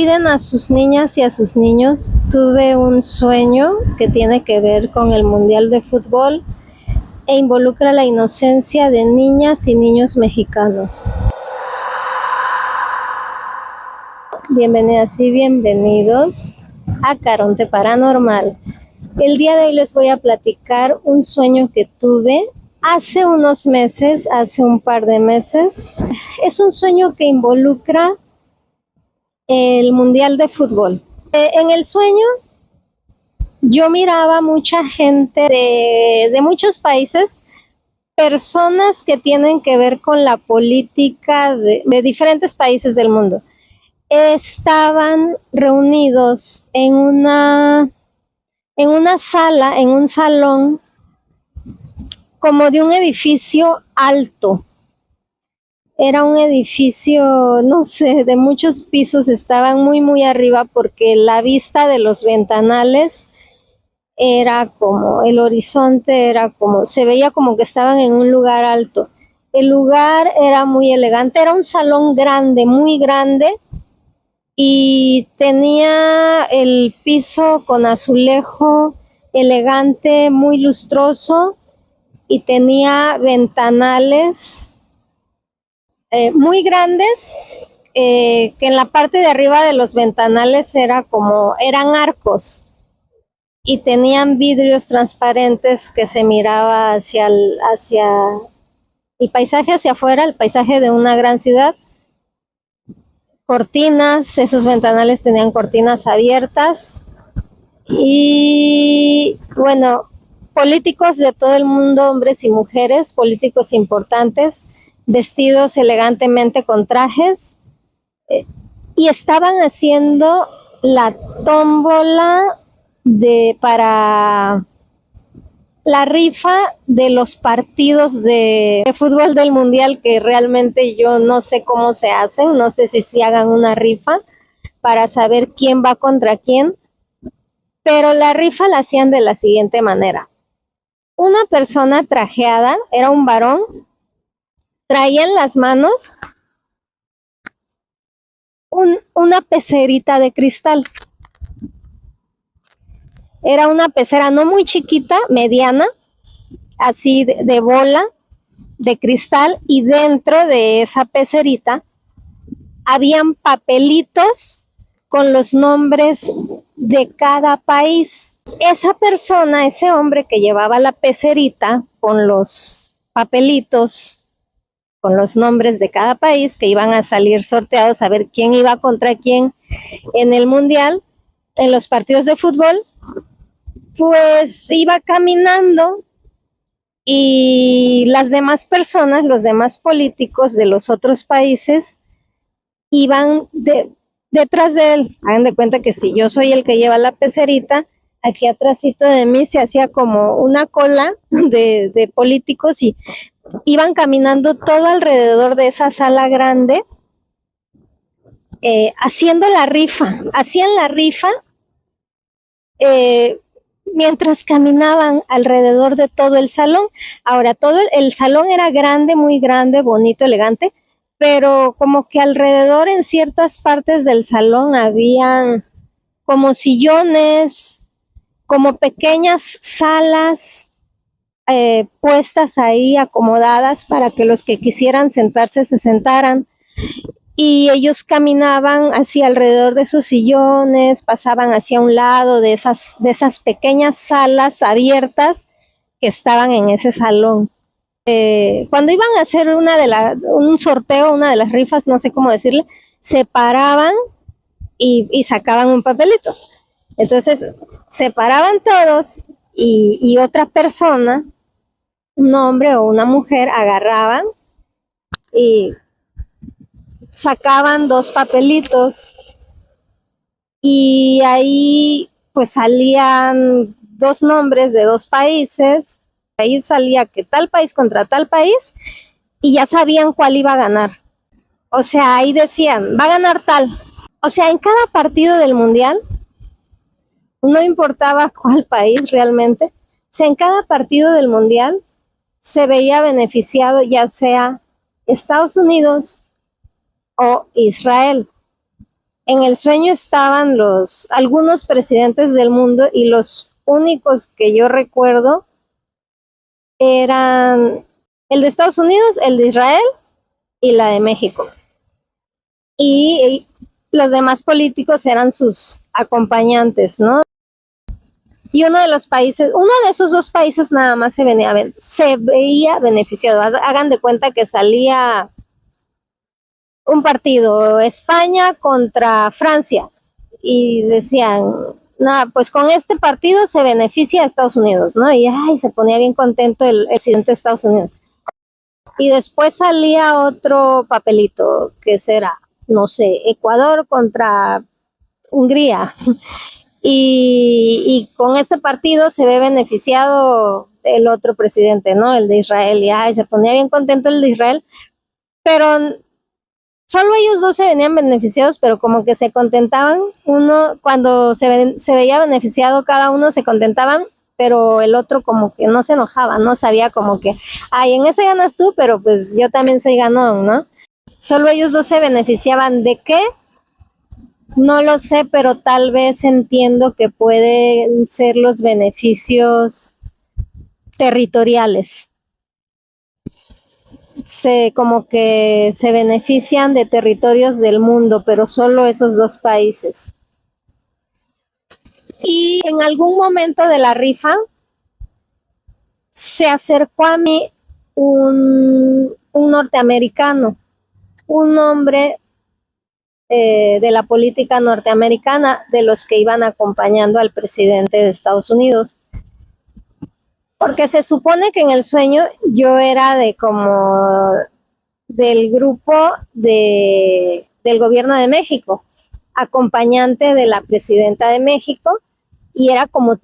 Cuiden a sus niñas y a sus niños. Tuve un sueño que tiene que ver con el Mundial de Fútbol e involucra la inocencia de niñas y niños mexicanos. Bienvenidas y bienvenidos a Caronte Paranormal. El día de hoy les voy a platicar un sueño que tuve hace unos meses, hace un par de meses. Es un sueño que involucra el Mundial de Fútbol. En el sueño yo miraba mucha gente de muchos países, personas que tienen que ver con la política de diferentes países del mundo. Estaban reunidos en una sala, en un salón, como de un edificio alto. Era un edificio, no sé, de muchos pisos, estaban muy arriba porque la vista de los ventanales era como, el horizonte era como, se veía como que estaban en un lugar alto. El lugar era muy elegante, era un salón grande, muy grande, y tenía el piso con azulejo elegante, muy lustroso, y tenía ventanales muy grandes, que en la parte de arriba de los ventanales eran arcos y tenían vidrios transparentes que se miraba hacia el paisaje hacia afuera, el paisaje de una gran ciudad. Cortinas, esos ventanales tenían cortinas abiertas y bueno, políticos de todo el mundo, hombres y mujeres, políticos importantes, vestidos elegantemente con trajes, y estaban haciendo la tómbola para la rifa de los partidos de fútbol del mundial, que realmente yo no sé cómo se hacen, no sé si hagan una rifa para saber quién va contra quién, pero la rifa la hacían de la siguiente manera. Una persona trajeada, era un varón, traía en las manos una pecerita de cristal. Era una pecera no muy chiquita, mediana, así de bola, de cristal, y dentro de esa pecerita habían papelitos con los nombres de cada país. Esa persona, ese hombre que llevaba la pecerita con los papelitos, con los nombres de cada país que iban a salir sorteados a ver quién iba contra quién en el mundial, en los partidos de fútbol, pues iba caminando y las demás personas, los demás políticos de los otros países iban detrás de él. Hagan de cuenta que si yo soy el que lleva la pecerita, aquí atrásito de mí se hacía como una cola de políticos y iban caminando todo alrededor de esa sala grande, haciendo la rifa. Hacían la rifa mientras caminaban alrededor de todo el salón. Ahora, todo el salón era grande, muy grande, bonito, elegante, pero como que alrededor en ciertas partes del salón habían como sillones, como pequeñas salas puestas ahí, acomodadas para que los que quisieran sentarse se sentaran. Y ellos caminaban hacia alrededor de sus sillones, pasaban hacia un lado de esas pequeñas salas abiertas que estaban en ese salón. Cuando iban a hacer un sorteo, una de las rifas, no sé cómo decirle, se paraban y sacaban un papelito. Entonces, se paraban todos y otra persona, un hombre o una mujer, agarraban y sacaban dos papelitos y ahí pues salían dos nombres de dos países. Ahí salía que tal país contra tal país y ya sabían cuál iba a ganar. O sea, ahí decían, va a ganar tal. O sea, en cada partido del mundial, no importaba cuál país realmente, o sea, en cada partido del mundial se veía beneficiado ya sea Estados Unidos o Israel. En el sueño estaban algunos presidentes del mundo y los únicos que yo recuerdo eran el de Estados Unidos, el de Israel y la de México. Y los demás políticos eran sus acompañantes, ¿no? Y uno de esos dos países nada más se veía beneficiado. Hagan de cuenta que salía un partido, España contra Francia, y decían, nada, pues con este partido se beneficia a Estados Unidos, ¿no? Y se ponía bien contento el presidente de Estados Unidos. Y después salía otro papelito, que será, no sé, Ecuador contra Hungría. Y con este partido se ve beneficiado el otro presidente, ¿no? El de Israel. Y se ponía bien contento el de Israel, pero solo ellos dos se venían beneficiados, pero como que se contentaban. Uno, cuando se veía beneficiado, cada uno se contentaban, pero el otro como que no se enojaba, no sabía como que, en ese ganas tú, pero pues yo también soy ganón, ¿no? Solo ellos dos se beneficiaban. ¿De qué? No lo sé, pero tal vez entiendo que pueden ser los beneficios territoriales. Como que se benefician de territorios del mundo, pero solo esos dos países. Y en algún momento de la rifa se acercó a mí un norteamericano, un hombre de la política norteamericana, de los que iban acompañando al presidente de Estados Unidos. Porque se supone que en el sueño yo era del grupo del gobierno de México, acompañante de la presidenta de México, y era como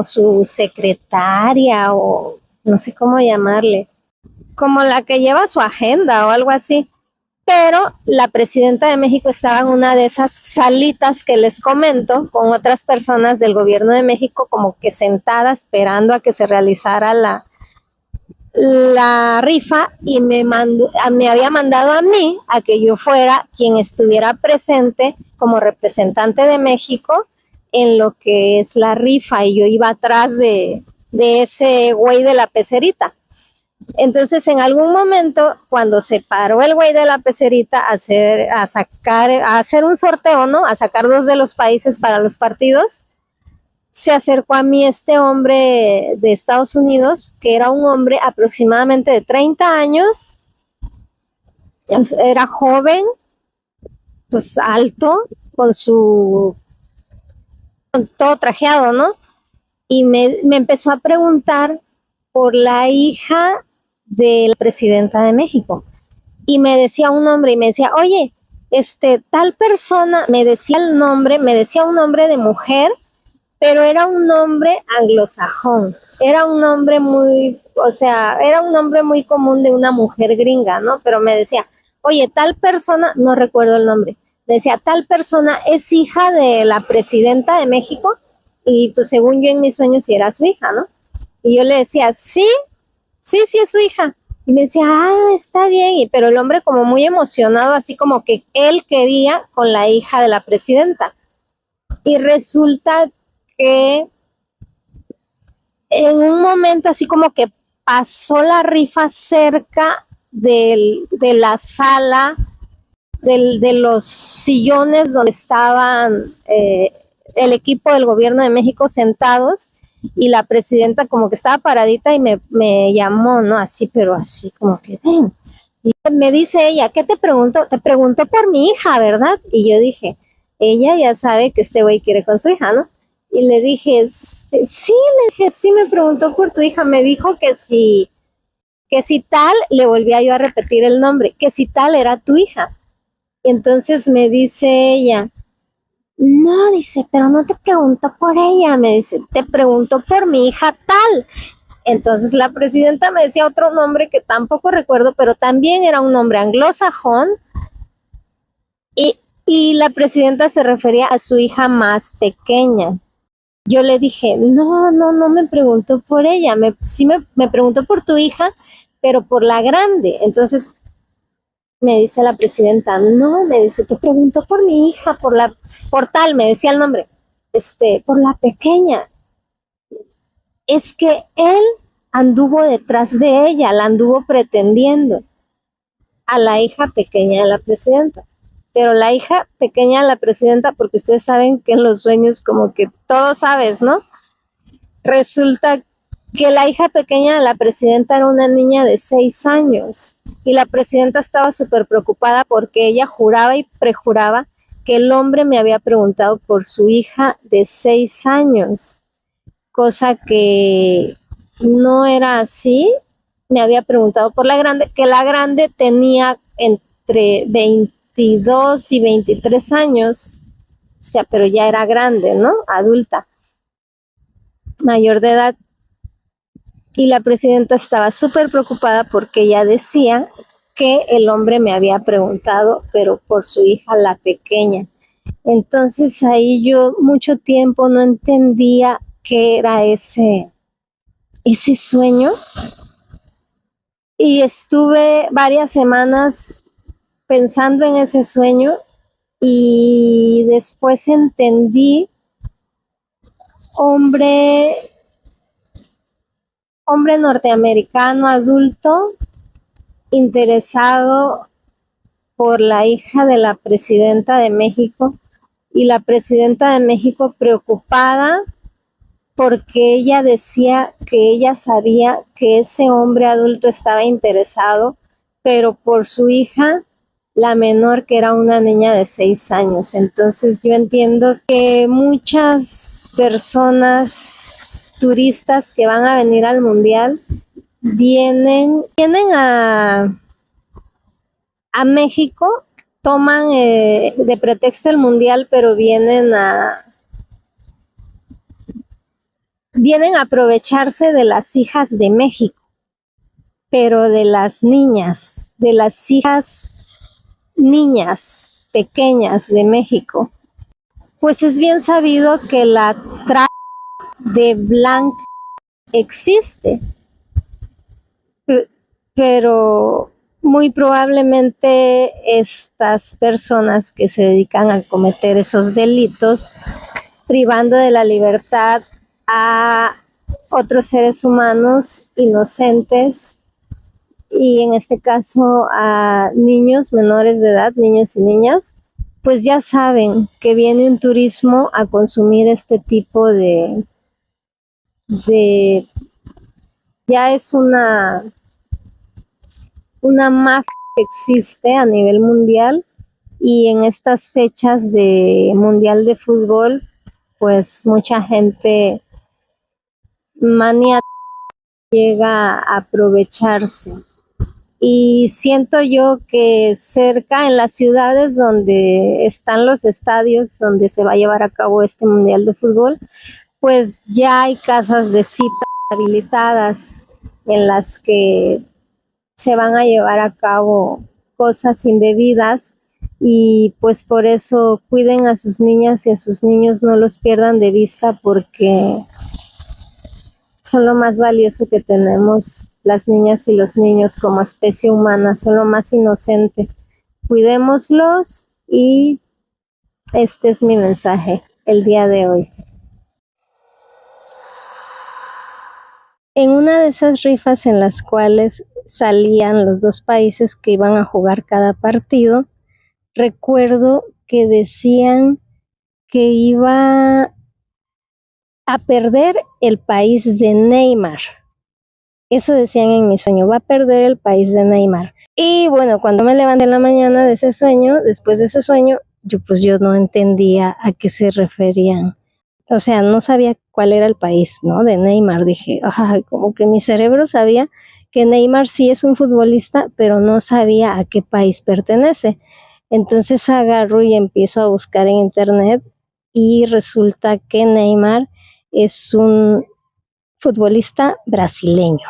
su secretaria, o no sé cómo llamarle, como la que lleva su agenda o algo así. Pero la presidenta de México estaba en una de esas salitas que les comento, con otras personas del gobierno de México, como que sentada esperando a que se realizara la rifa, y me había mandado a mí a que yo fuera quien estuviera presente como representante de México en lo que es la rifa, y yo iba atrás de ese güey de la pecerita. Entonces, en algún momento, cuando se paró el güey de la pecerita a hacer un sorteo, ¿no? A sacar dos de los países para los partidos, se acercó a mí este hombre de Estados Unidos, que era un hombre aproximadamente de 30 años, era joven, pues alto, con todo trajeado, ¿no? Y me empezó a preguntar por la hija de la presidenta de México. Y me decía un nombre, y me decía, oye, tal persona, me decía un nombre de mujer, pero era un nombre anglosajón, era un nombre era un nombre muy común de una mujer gringa, ¿no? Pero me decía, oye, tal persona, no recuerdo el nombre, me decía, tal persona es hija de la presidenta de México, y pues según yo en mis sueños sí era su hija, ¿no? Y yo le decía, sí es su hija. Y me decía, está bien, pero el hombre como muy emocionado, así como que él quería con la hija de la presidenta. Y resulta que en un momento así como que pasó la rifa cerca de la sala, de los sillones donde estaban el equipo del gobierno de México sentados, y la presidenta como que estaba paradita y me llamó, ¿no? Así, pero así como que ven. Y me dice ella, ¿qué te pregunto? Te preguntó por mi hija, ¿verdad? Y yo dije, ella ya sabe que este güey quiere con su hija, ¿no? Y le dije, sí, me preguntó por tu hija. Me dijo que si tal, le volvía yo a repetir el nombre, que si tal era tu hija. Y entonces me dice ella, no, dice, pero no te pregunto por ella, me dice, te pregunto por mi hija tal. Entonces la presidenta me decía otro nombre que tampoco recuerdo, pero también era un nombre anglosajón, y la presidenta se refería a su hija más pequeña. Yo le dije, no me preguntó por ella, sí me preguntó por tu hija, pero por la grande. Entonces Me dice la presidenta, no, me dice, te preguntó por mi hija, por tal, me decía el nombre, por la pequeña. Es que él anduvo detrás de ella, la anduvo pretendiendo a la hija pequeña de la presidenta. Pero la hija pequeña de la presidenta, porque ustedes saben que en los sueños como que todo sabes, ¿no? Resulta que la hija pequeña de la presidenta era una niña de 6 años y la presidenta estaba súper preocupada porque ella juraba y prejuraba que el hombre me había preguntado por su hija de 6 años, cosa que no era así. Me había preguntado por la grande, que la grande tenía entre 22 y 23 años, o sea, pero ya era grande, ¿no? Adulta, mayor de edad. Y la presidenta estaba súper preocupada porque ella decía que el hombre me había preguntado, pero por su hija la pequeña. Entonces ahí yo mucho tiempo no entendía qué era ese sueño y estuve varias semanas pensando en ese sueño y después entendí hombre norteamericano adulto interesado por la hija de la presidenta de México y la presidenta de México preocupada porque ella decía que ella sabía que ese hombre adulto estaba interesado, pero por su hija, la menor, que era una niña de 6 años. Entonces yo entiendo que muchas personas turistas que van a venir al mundial vienen a México, toman de pretexto el mundial, pero vienen a aprovecharse de las hijas de México, pero de las niñas, de las hijas niñas pequeñas de México. Pues es bien sabido que la trata de blanca existe, pero muy probablemente estas personas que se dedican a cometer esos delitos, privando de la libertad a otros seres humanos inocentes y en este caso a niños menores de edad, niños y niñas, pues ya saben que viene un turismo a consumir este tipo de ya es una mafia que existe a nivel mundial y en estas fechas de mundial de fútbol, pues mucha gente maniática llega a aprovecharse. Y siento yo que cerca en las ciudades donde están los estadios donde se va a llevar a cabo este mundial de fútbol, pues ya hay casas de citas habilitadas en las que se van a llevar a cabo cosas indebidas y pues por eso cuiden a sus niñas y a sus niños, no los pierdan de vista porque son lo más valioso que tenemos las niñas y los niños como especie humana, son lo más inocente. Cuidémoslos y este es mi mensaje el día de hoy. En una de esas rifas en las cuales salían los dos países que iban a jugar cada partido, recuerdo que decían que iba a perder el país de Neymar. Eso decían en mi sueño, va a perder el país de Neymar. Y bueno, cuando me levanté en la mañana de ese sueño, después de ese sueño, yo no entendía a qué se referían. O sea, no sabía cuál era el país, ¿no? De Neymar. Dije, como que mi cerebro sabía que Neymar sí es un futbolista, pero no sabía a qué país pertenece. Entonces agarro y empiezo a buscar en internet y resulta que Neymar es un futbolista brasileño.